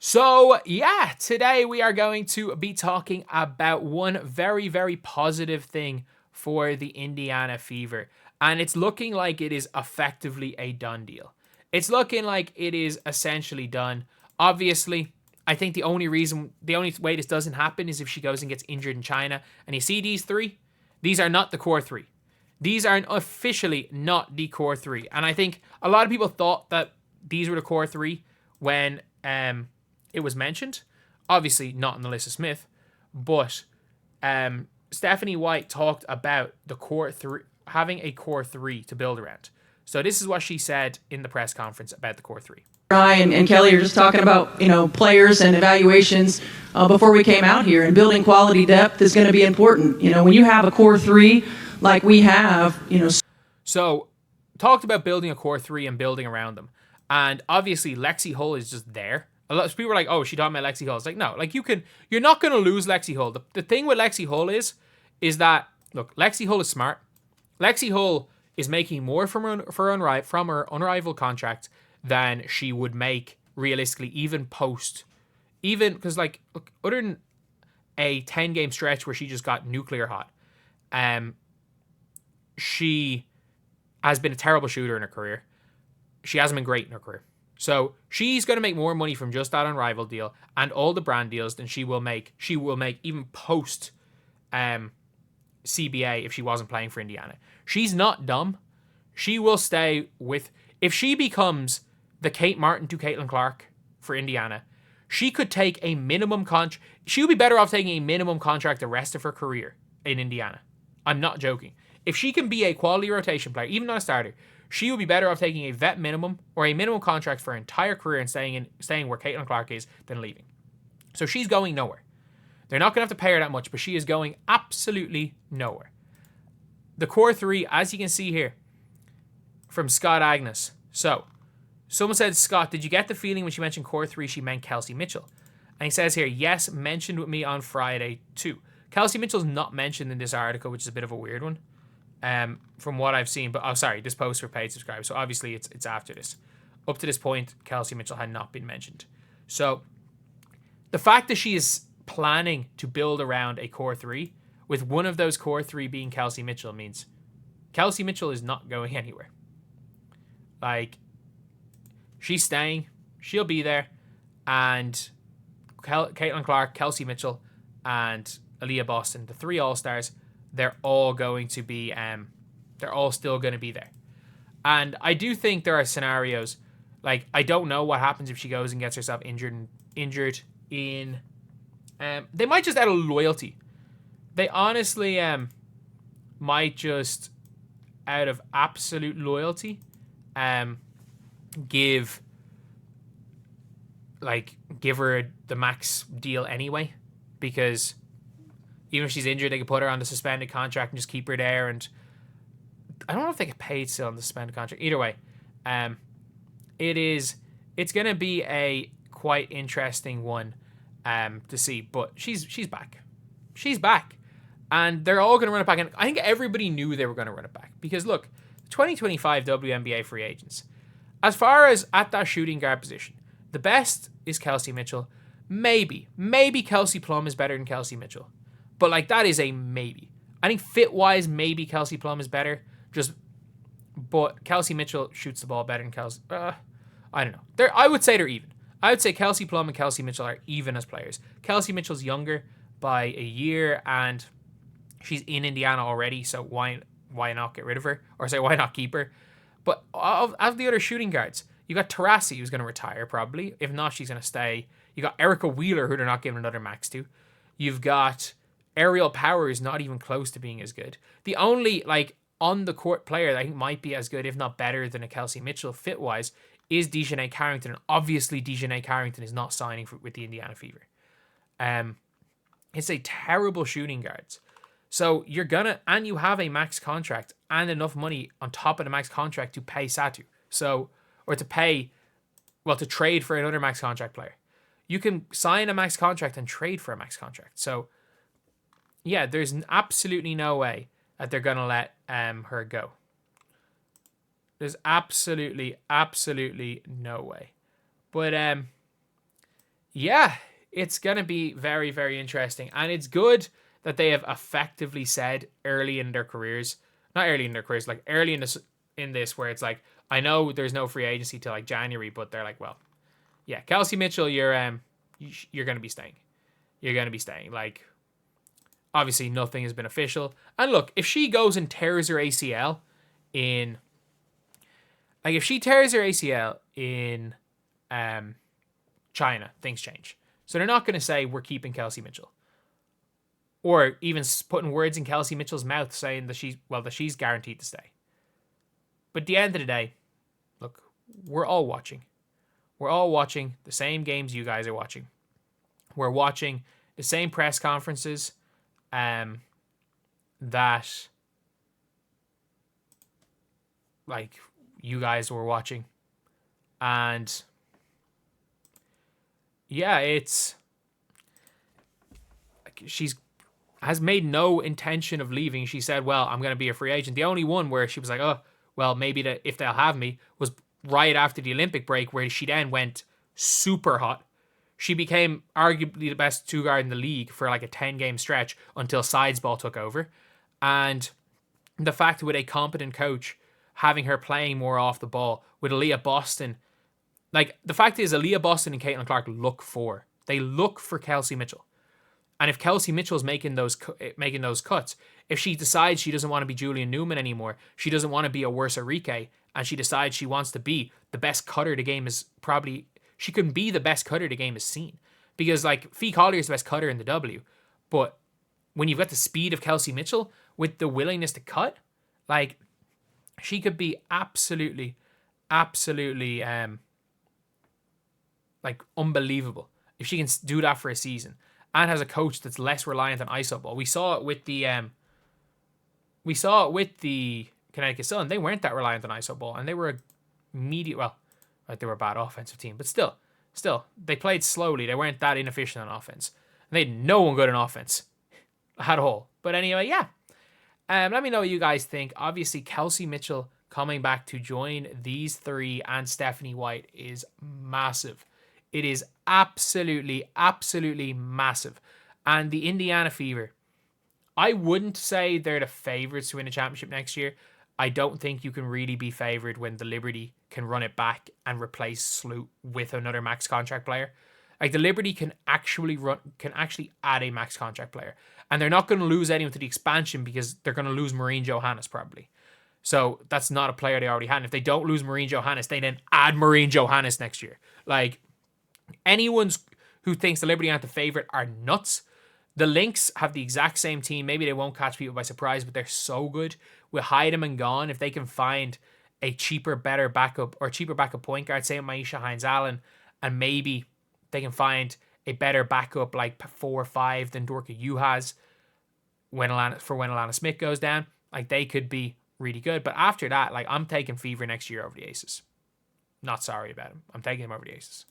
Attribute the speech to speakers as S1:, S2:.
S1: So, yeah, today we are going to be talking about one very, very positive thing for the Indiana Fever. And it's looking like it is effectively a done deal. It's looking like it is essentially done. Obviously, I think the only way this doesn't happen is if she goes and gets injured in China. And you see these three? These are not the core three. These are officially not the core three. And I think a lot of people thought that these were the core three when it was mentioned. Obviously not in the list of Smith, but Stephanie White talked about the core three, having a core three to build around. So this is what she said in the press conference about the core three.
S2: Ryan and Kelly are just talking about, players and evaluations before we came out here, and building quality depth is going to be important. When you have a core three like we have,
S1: So talked about building a core three and building around them. And obviously Lexie Hull is just there. A lot of people are like, oh, she talking about Lexie Hull. It's like, no, like you're not going to lose Lexie Hull. The thing with Lexie Hull is that, look, Lexie Hull is smart. Lexie Hull is making more from her unrivaled contract than she would make realistically, even because like, look, other than a 10-game stretch where she just got nuclear hot, she has been a terrible shooter in her career. She hasn't been great in her career. So she's going to make more money from just that unrivaled deal and all the brand deals than she will make even post CBA if she wasn't playing for Indiana. She's not dumb. She will stay with... If she becomes the Kate Martin to Caitlin Clark for Indiana, she could take a minimum contract. She would be better off taking a minimum contract the rest of her career in Indiana. I'm not joking. If she can be a quality rotation player, even not a starter, she would be better off taking a vet minimum or a minimum contract for her entire career and staying where Caitlin Clark is than leaving. So she's going nowhere. They're not going to have to pay her that much, but she is going absolutely nowhere. The core three, as you can see here, from Scott Agnes. So, someone said, Scott, did you get the feeling when she mentioned core three, she meant Kelsey Mitchell? And he says here, yes, mentioned with me on Friday too. Kelsey Mitchell's not mentioned in this article, which is a bit of a weird one. From what I've seen, but this post for paid subscribers, so obviously it's after this. Up to this point, Kelsey Mitchell had not been mentioned. So the fact that she is planning to build around a core three, with one of those core three being Kelsey Mitchell, means Kelsey Mitchell is not going anywhere. Like, she's staying, she'll be there, and Caitlin Clark, Kelsey Mitchell, and Aaliyah Boston, the three All-Stars, they're all going to be, they're all still going to be there. And I do think there are scenarios, like, I don't know what happens if she goes and gets herself injured in, they might just out of loyalty. They honestly might just, out of absolute loyalty, give her the max deal anyway, because even if she's injured, they could put her on the suspended contract and just keep her there. And I don't know if they get paid still on the suspended contract. Either way, it's going to be a quite interesting one to see. But she's back. She's back. And they're all going to run it back. And I think everybody knew they were going to run it back. Because look, 2025 WNBA free agents, as far as at that shooting guard position, the best is Kelsey Mitchell. Maybe Kelsey Plum is better than Kelsey Mitchell. But, like, that is a maybe. I think fit-wise, maybe Kelsey Plum is better. But Kelsey Mitchell shoots the ball better than Kelsey. I don't know. I would say they're even. I would say Kelsey Plum and Kelsey Mitchell are even as players. Kelsey Mitchell's younger by a year, and she's in Indiana already, so why not get rid of her? Or say, why not keep her? But of the other shooting guards, you got Taurasi, who's going to retire probably. If not, she's going to stay. You got Erica Wheeler, who they're not giving another max to. You've got Aerial Power, is not even close to being as good. The only, like, on-the-court player that I think might be as good, if not better, than a Kelsey Mitchell fit-wise is Dejanay Carrington. And obviously, Dejanay Carrington is not signing with the Indiana Fever. It's a terrible shooting guards. So you have a max contract and enough money on top of the max contract to pay Satu. To trade for another max contract player. You can sign a max contract and trade for a max contract. So, yeah, there's absolutely no way that they're going to let her go. There's absolutely no way. But, Yeah, it's going to be very, very interesting. And it's good that they have effectively said early in their careers, not early in their careers, like early in this where it's like, I know there's no free agency till like January, but they're like, well, yeah, Kelsey Mitchell, you're going to be staying. You're going to be staying. Like, obviously nothing has been official. And look, if she goes and tears her ACL in, like if she tears her ACL in China, things change. So they're not going to say we're keeping Kelsey Mitchell, or even putting words in Kelsey Mitchell's mouth saying that she's guaranteed to stay. But at the end of the day, look, we're all watching. We're all watching the same games you guys are watching. We're watching the same press conferences that like you guys were watching. And yeah, it's she's has made no intention of leaving. She said, well, I'm going to be a free agent. The only one where she was like, oh, well, maybe if they'll have me was right after the Olympic break, where she then went super hot. She became arguably the best two guard in the league for like a 10-game stretch until Sidesball took over. And the fact with a competent coach having her playing more off the ball, with Aaliyah Boston, like the fact is Aaliyah Boston and Caitlin Clark look for Kelsey Mitchell. And if Kelsey Mitchell's making those cuts, if she decides she doesn't want to be Julian Newman anymore, she doesn't want to be a worse Enrique, and she decides she wants to be the best cutter the game is probably, she can be the best cutter the game has seen. Because like Fee Collier is the best cutter in the W, but when you've got the speed of Kelsey Mitchell with the willingness to cut, like she could be absolutely like unbelievable if she can do that for a season. And has a coach that's less reliant on iso ball. We saw it with the Connecticut Sun. They weren't that reliant on iso ball, and they were they were a bad offensive team, but still, they played slowly. They weren't that inefficient on offense, and they had no one good on offense at all. But anyway, yeah. Let me know what you guys think. Obviously, Kelsey Mitchell coming back to join these three and Stephanie White is massive. It is absolutely massive. And the Indiana Fever, I wouldn't say they're the favorites to win a championship next year. I don't think you can really be favored when the Liberty can run it back and replace Sloot with another max contract player. Like the Liberty can actually add a max contract player. And they're not going to lose anyone to the expansion because they're going to lose Maureen Johannes probably. So that's not a player they already had. And if they don't lose Maureen Johannes, they then add Maureen Johannes next year. Like, anyone who thinks the Liberty aren't the favorite are nuts. The Lynx have the exact same team. Maybe they won't catch people by surprise, but they're so good. With Hyden and Gone, if they can find a cheaper backup point guard, say Maisha Hines-Allen, and maybe they can find a better backup like 4 or 5 than Dorka Yu has when Alana Smith goes down, like they could be really good. But after that, like I'm taking Fever next year over the Aces. Not sorry about them. I'm taking them over the Aces.